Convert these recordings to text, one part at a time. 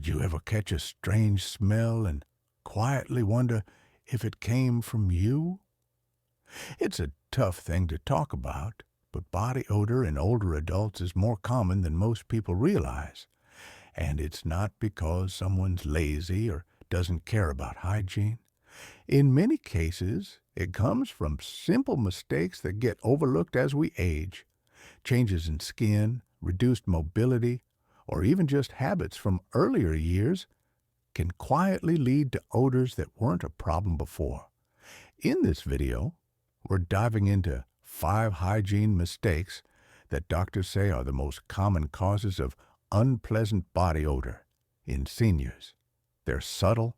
Did you ever catch a strange smell and quietly wonder if it came from you? It's a tough thing to talk about, but body odor in older adults is more common than most people realize. And it's not because someone's lazy or doesn't care about hygiene. In many cases, it comes from simple mistakes that get overlooked as we age. Changes in skin, reduced mobility, or even just habits from earlier years can quietly lead to odors that weren't a problem before. In this video, we're diving into 5 hygiene mistakes that doctors say are the most common causes of unpleasant body odor in seniors. They're subtle,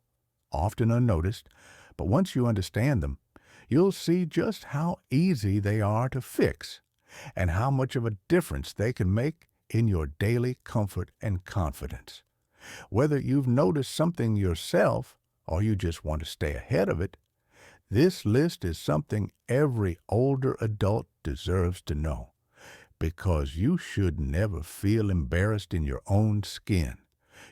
often unnoticed, but once you understand them, you'll see just how easy they are to fix and how much of a difference they can make in your daily comfort and confidence. Whether you've noticed something yourself or you just want to stay ahead of it, this list is something every older adult deserves to know, because you should never feel embarrassed in your own skin.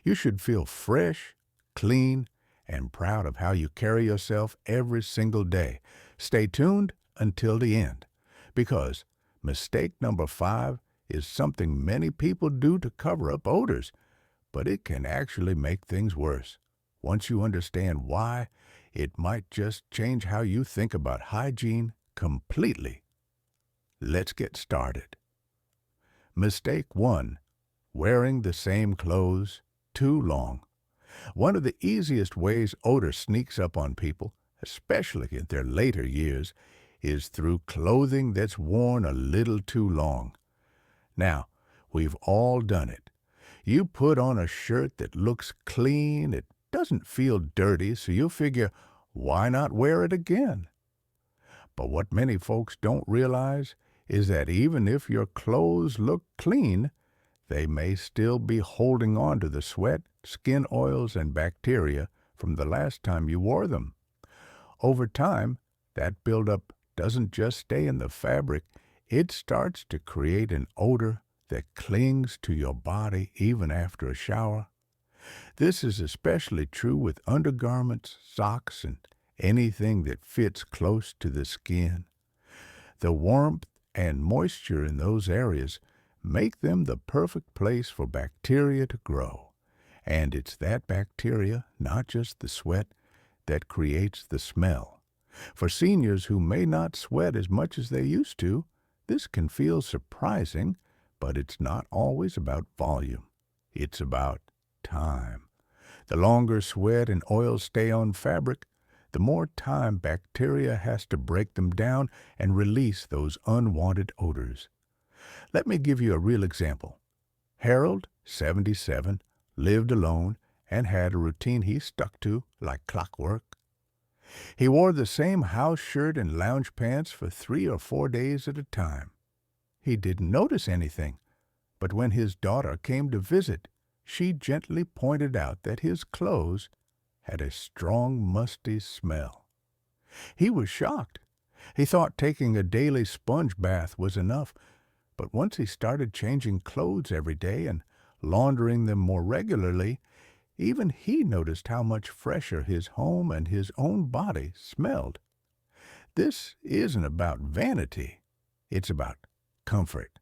You should feel fresh, clean, and proud of how you carry yourself every single day. Stay tuned until the end, because mistake number 5 is something many people do to cover up odors, but it can actually make things worse. Once you understand why, it might just change how you think about hygiene completely. Let's get started. Mistake 1. Wearing the same clothes too long. One of the easiest ways odor sneaks up on people, especially in their later years, is through clothing that's worn a little too long. Now, we've all done it. You put on a shirt that looks clean, it doesn't feel dirty, so you figure, why not wear it again? But what many folks don't realize is that even if your clothes look clean, they may still be holding on to the sweat, skin oils, and bacteria from the last time you wore them. Over time, that buildup doesn't just stay in the fabric, it starts to create an odor that clings to your body even after a shower. This is especially true with undergarments, socks, and anything that fits close to the skin. The warmth and moisture in those areas make them the perfect place for bacteria to grow. And it's that bacteria, not just the sweat, that creates the smell. For seniors who may not sweat as much as they used to, this can feel surprising, but it's not always about volume. It's about time. The longer sweat and oils stay on fabric, the more time bacteria has to break them down and release those unwanted odors. Let me give you a real example. Harold, 77, lived alone and had a routine he stuck to like clockwork. He wore the same house shirt and lounge pants for 3 or 4 days at a time. He didn't notice anything, but when his daughter came to visit, she gently pointed out that his clothes had a strong, musty smell. He was shocked. He thought taking a daily sponge bath was enough, but once he started changing clothes every day and laundering them more regularly, even he noticed how much fresher his home and his own body smelled. This isn't about vanity. It's about comfort.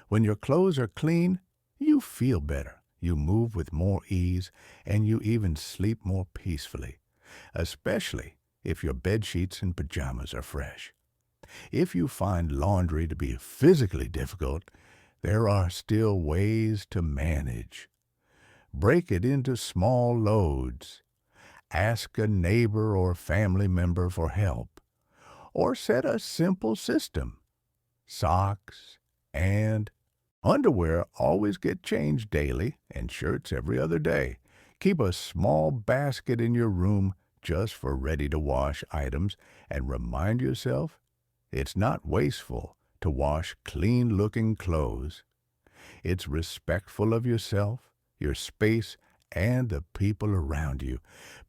When your clothes are clean, you feel better. You move with more ease, and you even sleep more peacefully, especially if your bedsheets and pajamas are fresh. If you find laundry to be physically difficult, there are still ways to manage. Break it into small loads. Ask a neighbor or family member for help. Or set a simple system. Socks and underwear always get changed daily, and shirts every other day. Keep a small basket in your room just for ready-to-wash items, and remind yourself it's not wasteful to wash clean-looking clothes. It's respectful of yourself, your space, and the people around you.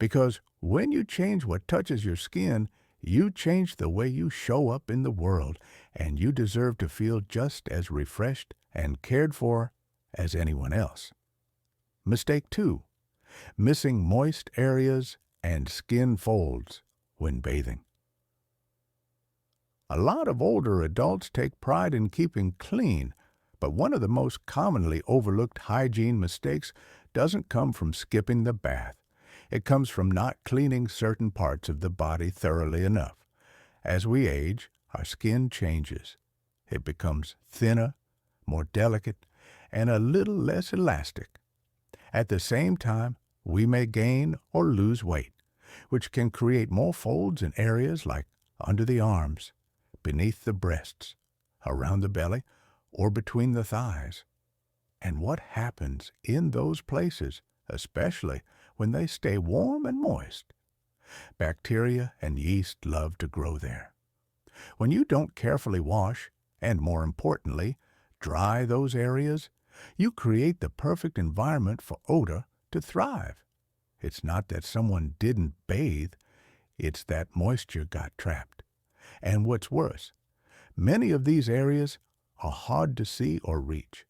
Because when you change what touches your skin, you change the way you show up in the world, and you deserve to feel just as refreshed and cared for as anyone else. Mistake 2. missing moist areas and skin folds when bathing. A lot of older adults take pride in keeping clean, but one of the most commonly overlooked hygiene mistakes doesn't come from skipping the bath. It comes from not cleaning certain parts of the body thoroughly enough. As we age, our skin changes. It becomes thinner, more delicate, and a little less elastic. At the same time, we may gain or lose weight, which can create more folds in areas like under the arms, beneath the breasts, around the belly, or between the thighs. And what happens in those places, especially when they stay warm and moist? Bacteria and yeast love to grow there. When you don't carefully wash, and more importantly, dry those areas, you create the perfect environment for odor to thrive. It's not that someone didn't bathe, it's that moisture got trapped. And what's worse, many of these areas are hard to see or reach,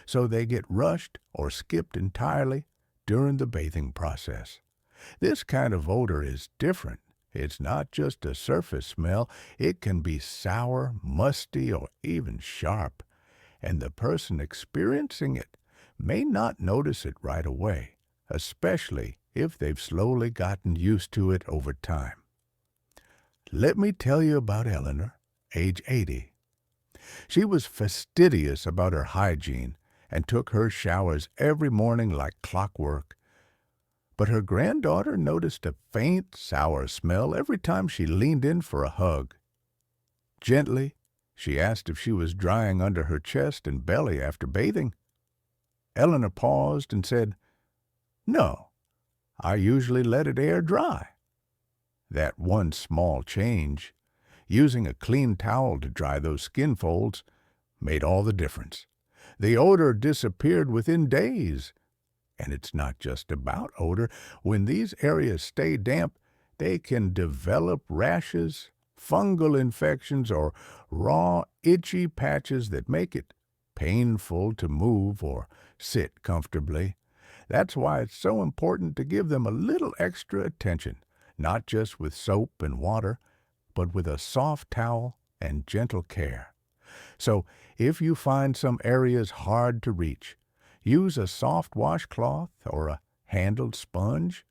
so they get rushed or skipped entirely during the bathing process. This kind of odor is different. It's not just a surface smell. It can be sour, musty, or even sharp, and the person experiencing it may not notice it right away, especially if they've slowly gotten used to it over time. Let me tell you about Eleanor, age 80. She was fastidious about her hygiene and took her showers every morning like clockwork. But her granddaughter noticed a faint, sour smell every time she leaned in for a hug. Gently, she asked if she was drying under her chest and belly after bathing. Eleanor paused and said, "No, I usually let it air dry." That one small change, using a clean towel to dry those skin folds, made all the difference. The odor disappeared within days. And it's not just about odor. When these areas stay damp, they can develop rashes, fungal infections, or raw, itchy patches that make it painful to move or sit comfortably. That's why it's so important to give them a little extra attention, not just with soap and water, but with a soft towel and gentle care. So if you find some areas hard to reach, use a soft washcloth or a handled sponge.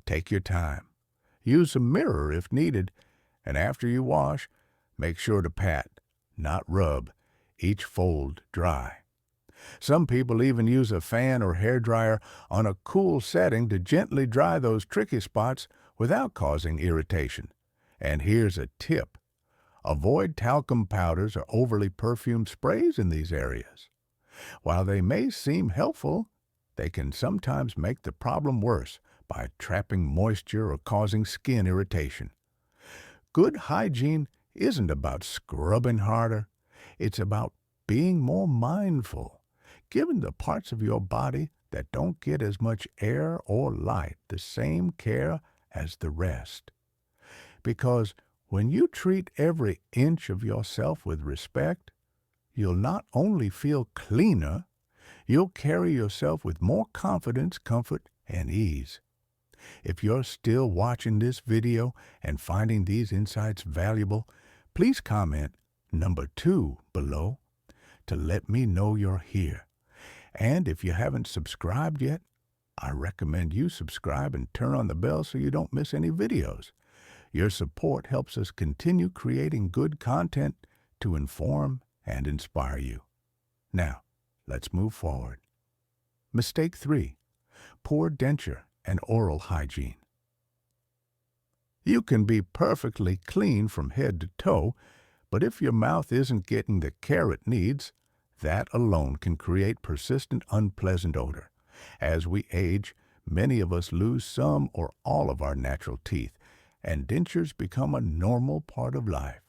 Take your time. Use a mirror if needed, and after you wash, make sure to pat, not rub, each fold dry. Some people even use a fan or hairdryer on a cool setting to gently dry those tricky spots without causing irritation. And here's a tip. Avoid talcum powders or overly perfumed sprays in these areas. While they may seem helpful, they can sometimes make the problem worse by trapping moisture or causing skin irritation. Good hygiene isn't about scrubbing harder. It's about being more mindful, giving the parts of your body that don't get as much air or light the same care as the rest. Because when you treat every inch of yourself with respect, you'll not only feel cleaner, you'll carry yourself with more confidence, comfort, and ease. If you're still watching this video and finding these insights valuable, please comment number 2 below to let me know you're here. And if you haven't subscribed yet, I recommend you subscribe and turn on the bell so you don't miss any videos. Your support helps us continue creating good content to inform and inspire you. Now, let's move forward. Mistake 3. Poor denture and oral hygiene. You can be perfectly clean from head to toe, but if your mouth isn't getting the care it needs, that alone can create persistent unpleasant odor. As we age, many of us lose some or all of our natural teeth, and dentures become a normal part of life.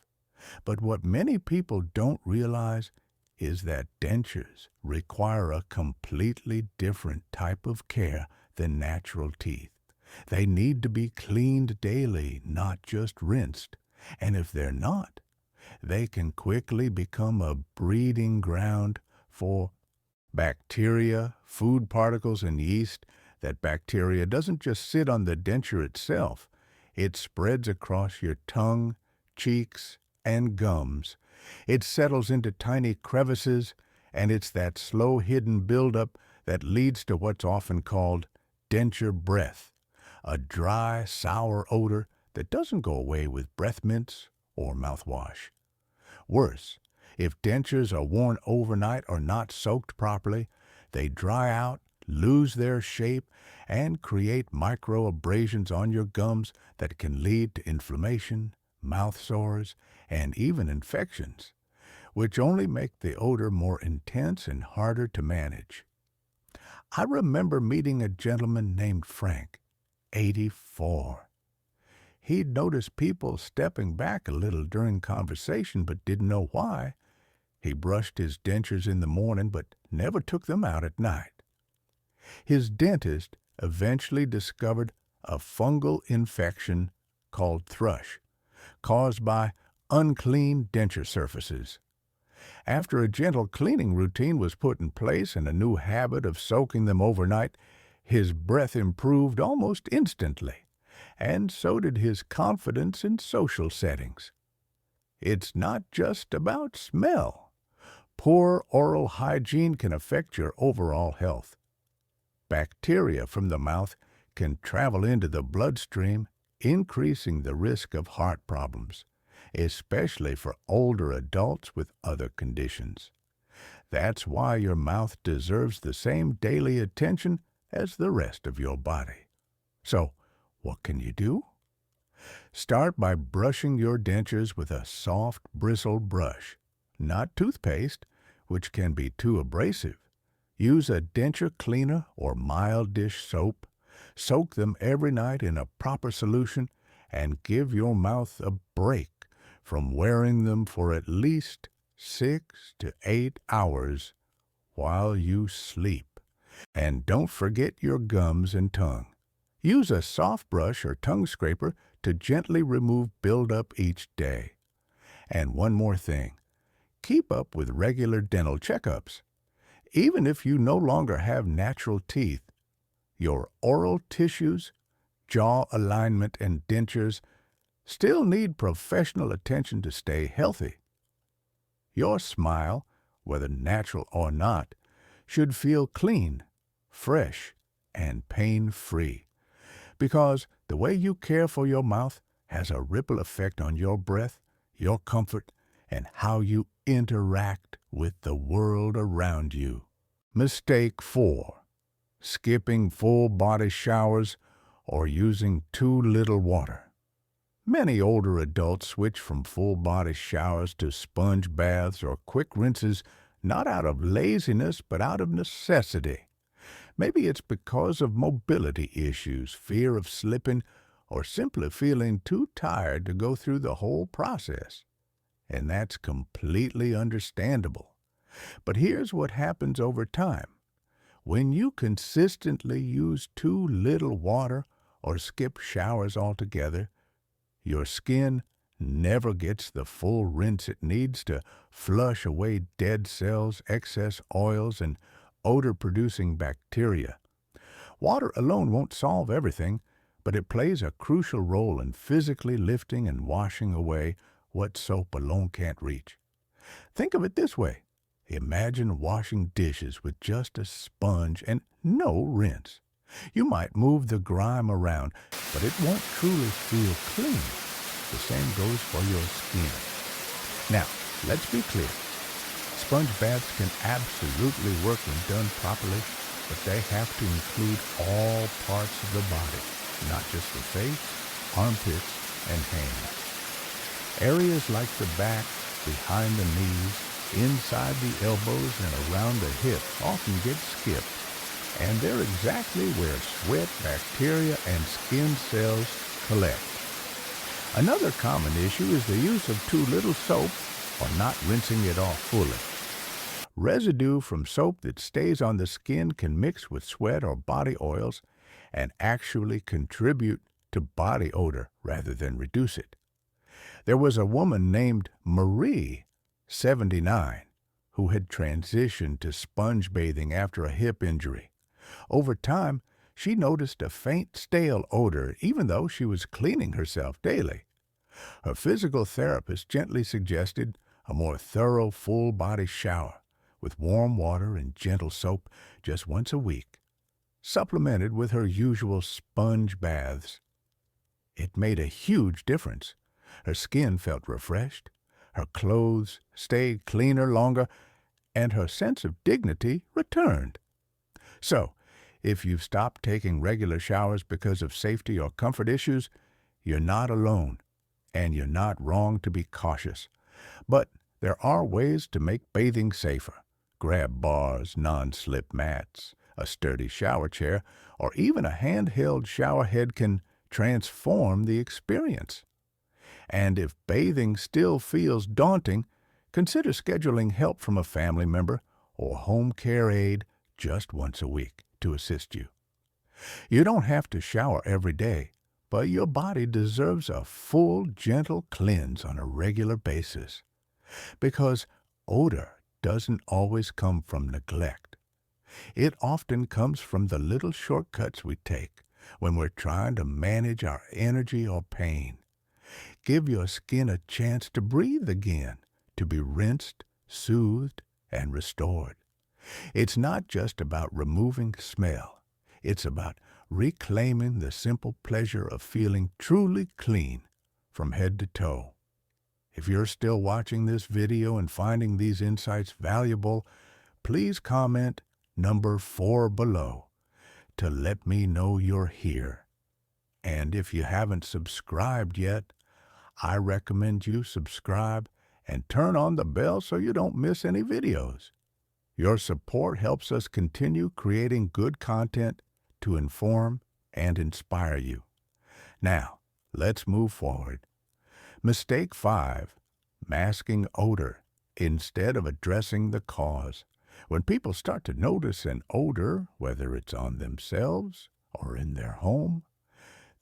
But what many people don't realize is that dentures require a completely different type of care than natural teeth. They need to be cleaned daily, not just rinsed. And if they're not, they can quickly become a breeding ground for bacteria, food particles, and yeast That bacteria doesn't just sit on the denture itself. It spreads across your tongue, cheeks, and gums. It settles into tiny crevices, and it's that slow hidden buildup that leads to what's often called denture breath, a dry, sour odor that doesn't go away with breath mints or mouthwash. Worse, if dentures are worn overnight or not soaked properly, they dry out, lose their shape, and create microabrasions on your gums that can lead to inflammation, mouth sores, and even infections, which only make the odor more intense and harder to manage. I remember meeting a gentleman named Frank, 84. He'd noticed people stepping back a little during conversation but didn't know why. He brushed his dentures in the morning but never took them out at night. His dentist eventually discovered a fungal infection called thrush, caused by unclean denture surfaces. After a gentle cleaning routine was put in place and a new habit of soaking them overnight, his breath improved almost instantly, and so did his confidence in social settings. It's not just about smell. Poor oral hygiene can affect your overall health. Bacteria from the mouth can travel into the bloodstream, increasing the risk of heart problems, especially for older adults with other conditions. That's why your mouth deserves the same daily attention as the rest of your body. So, what can you do? Start by brushing your dentures with a soft, bristled brush, not toothpaste, which can be too abrasive. Use a denture cleaner or mild dish soap. Soak them every night in a proper solution and give your mouth a break from wearing them for at least 6 to 8 hours while you sleep. And don't forget your gums and tongue. Use a soft brush or tongue scraper to gently remove buildup each day. And one more thing, keep up with regular dental checkups. Even if you no longer have natural teeth, your oral tissues, jaw alignment, and dentures still need professional attention to stay healthy. Your smile, whether natural or not, should feel clean, fresh, and pain-free, because the way you care for your mouth has a ripple effect on your breath, your comfort, and how you interact with the world around you. Mistake 4. Skipping full-body showers or using too little water. Many older adults switch from full-body showers to sponge baths or quick rinses not out of laziness but out of necessity. Maybe it's because of mobility issues, fear of slipping, or simply feeling too tired to go through the whole process. And that's completely understandable. But here's what happens over time. When you consistently use too little water or skip showers altogether, your skin never gets the full rinse it needs to flush away dead cells, excess oils, and odor-producing bacteria. Water alone won't solve everything, but it plays a crucial role in physically lifting and washing away what soap alone can't reach. Think of it this way. Imagine washing dishes with just a sponge and no rinse. You might move the grime around, but it won't truly feel clean. The same goes for your skin. Now, let's be clear. Sponge baths can absolutely work when done properly, but they have to include all parts of the body, not just the face, armpits, and hands. Areas like the back, behind the knees, inside the elbows, and around the hips often get skipped, and they're exactly where sweat, bacteria, and skin cells collect. Another common issue is the use of too little soap or not rinsing it off fully. Residue from soap that stays on the skin can mix with sweat or body oils and actually contribute to body odor rather than reduce it. There was a woman named Marie, 79, who had transitioned to sponge bathing after a hip injury. Over time, she noticed a faint stale odor even though she was cleaning herself daily. Her physical therapist gently suggested a more thorough full-body shower with warm water and gentle soap just once a week, supplemented with her usual sponge baths. It made a huge difference. Her skin felt refreshed, her clothes stayed cleaner longer, and her sense of dignity returned. So, if you've stopped taking regular showers because of safety or comfort issues, you're not alone, and you're not wrong to be cautious. But there are ways to make bathing safer. Grab bars, non-slip mats, a sturdy shower chair, or even a handheld shower head can transform the experience. And if bathing still feels daunting, consider scheduling help from a family member or home care aide just once a week to assist you. You don't have to shower every day, but your body deserves a full, gentle cleanse on a regular basis. Because odor doesn't always come from neglect. It often comes from the little shortcuts we take when we're trying to manage our energy or pain. Give your skin a chance to breathe again, to be rinsed, soothed, and restored. It's not just about removing smell. It's about reclaiming the simple pleasure of feeling truly clean from head to toe. If you're still watching this video and finding these insights valuable, please comment number 4 below to let me know you're here. And if you haven't subscribed yet, I recommend you subscribe and turn on the bell so you don't miss any videos. Your support helps us continue creating good content to inform and inspire you. Now, let's move forward. Mistake 5, masking odor instead of addressing the cause. When people start to notice an odor, whether it's on themselves or in their home,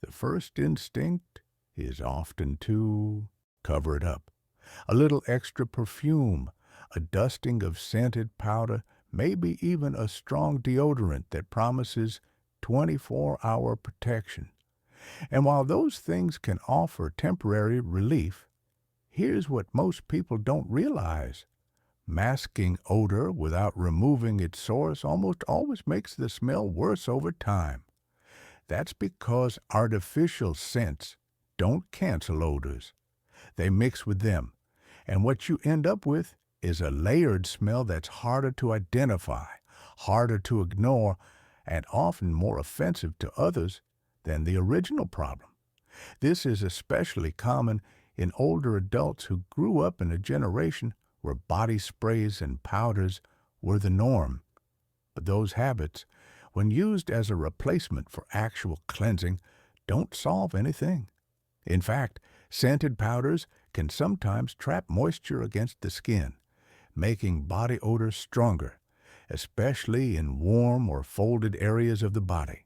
the first instinct is often to cover it up. A little extra perfume, a dusting of scented powder, maybe even a strong deodorant that promises 24-hour protection. And while those things can offer temporary relief, here's what most people don't realize. Masking odor without removing its source almost always makes the smell worse over time. That's because artificial scents don't cancel odors. They mix with them, and what you end up with is a layered smell that's harder to identify, harder to ignore, and often more offensive to others than the original problem. This is especially common in older adults who grew up in a generation where body sprays and powders were the norm. But those habits, when used as a replacement for actual cleansing, don't solve anything. In fact, scented powders can sometimes trap moisture against the skin, making body odor stronger, especially in warm or folded areas of the body.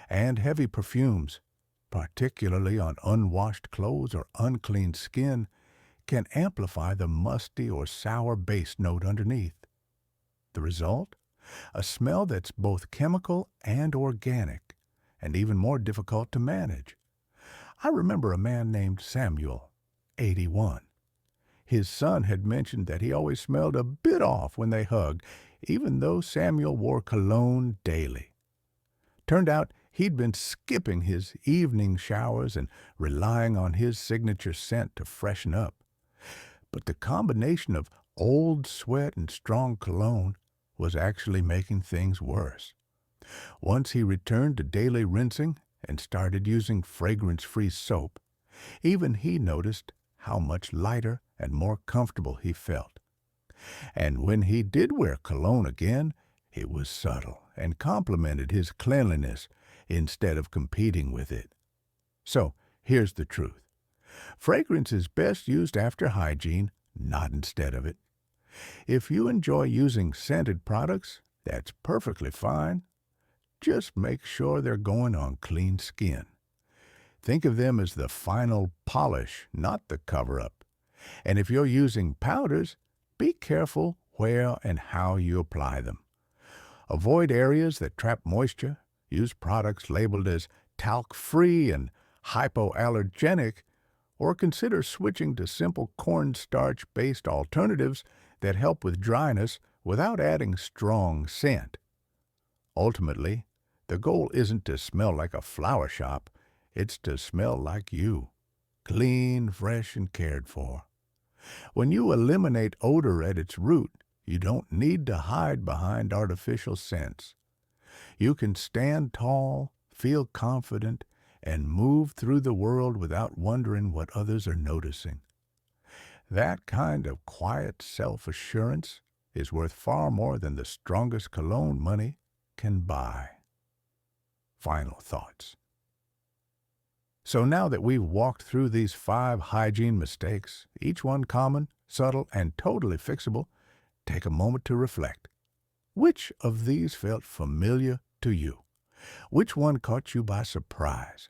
And heavy perfumes, particularly on unwashed clothes or unclean skin, can amplify the musty or sour base note underneath. The result? A smell that's both chemical and organic, and even more difficult to manage. I remember a man named Samuel, 81. His son had mentioned that he always smelled a bit off when they hugged, even though Samuel wore cologne daily. Turned out he'd been skipping his evening showers and relying on his signature scent to freshen up. But the combination of old sweat and strong cologne was actually making things worse. Once he returned to daily rinsing and started using fragrance-free soap, even he noticed how much lighter and more comfortable he felt. And when he did wear cologne again, it was subtle and complemented his cleanliness instead of competing with it. So, here's the truth. Fragrance is best used after hygiene, not instead of it. If you enjoy using scented products, that's perfectly fine. Just make sure they're going on clean skin. Think of them as the final polish, not the cover-up. And if you're using powders, be careful where and how you apply them. Avoid areas that trap moisture, use products labeled as talc-free and hypoallergenic, or consider switching to simple cornstarch-based alternatives that help with dryness without adding strong scent. Ultimately, the goal isn't to smell like a flower shop, it's to smell like you, clean, fresh, and cared for. When you eliminate odor at its root, you don't need to hide behind artificial scents. You can stand tall, feel confident, and move through the world without wondering what others are noticing. That kind of quiet self-assurance is worth far more than the strongest cologne money can buy. Final thoughts. So now that we've walked through these 5 hygiene mistakes, each one common, subtle, and totally fixable, take a moment to reflect. Which of these felt familiar to you? Which one caught you by surprise?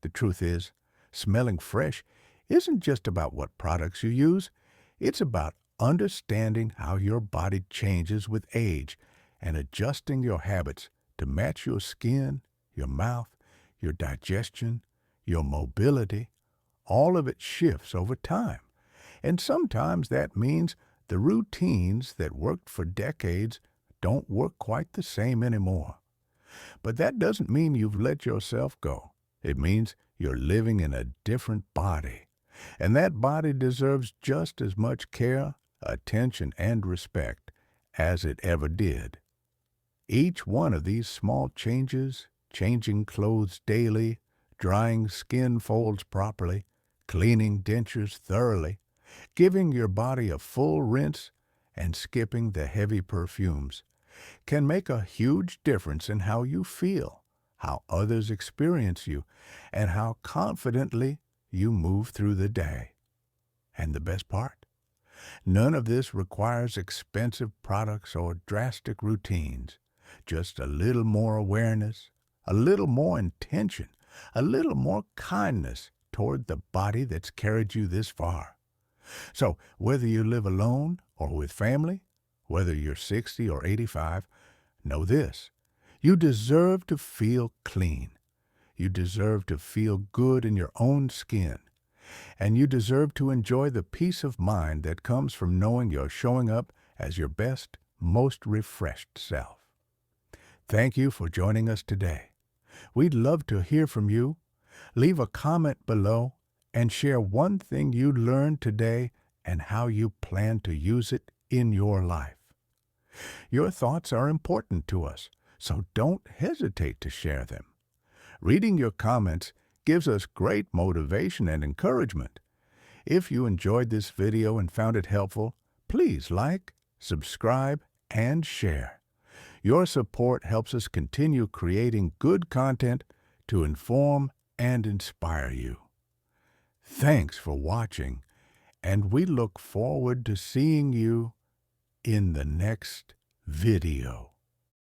The truth is, smelling fresh isn't just about what products you use. It's about understanding how your body changes with age and adjusting your habits to match your skin, your mouth, your digestion, your mobility. All of it shifts over time. And sometimes that means the routines that worked for decades don't work quite the same anymore. But that doesn't mean you've let yourself go. It means you're living in a different body. And that body deserves just as much care, attention, and respect as it ever did. Each one of these small changes, changing clothes daily, drying skin folds properly, cleaning dentures thoroughly, giving your body a full rinse, and skipping the heavy perfumes, can make a huge difference in how you feel, how others experience you, and how confidently you move through the day. And the best part? None of this requires expensive products or drastic routines. Just a little more awareness, a little more intention, a little more kindness toward the body that's carried you this far. So, whether you live alone or with family, whether you're 60 or 85, know this: you deserve to feel clean. You deserve to feel good in your own skin. And you deserve to enjoy the peace of mind that comes from knowing you're showing up as your best, most refreshed self. Thank you for joining us today. We'd love to hear from you. Leave a comment below and share one thing you learned today and how you plan to use it in your life. Your thoughts are important to us, so don't hesitate to share them. Reading your comments gives us great motivation and encouragement. If you enjoyed this video and found it helpful, please like, subscribe, and share. Your support helps us continue creating good content to inform and inspire you. Thanks for watching, and we look forward to seeing you in the next video.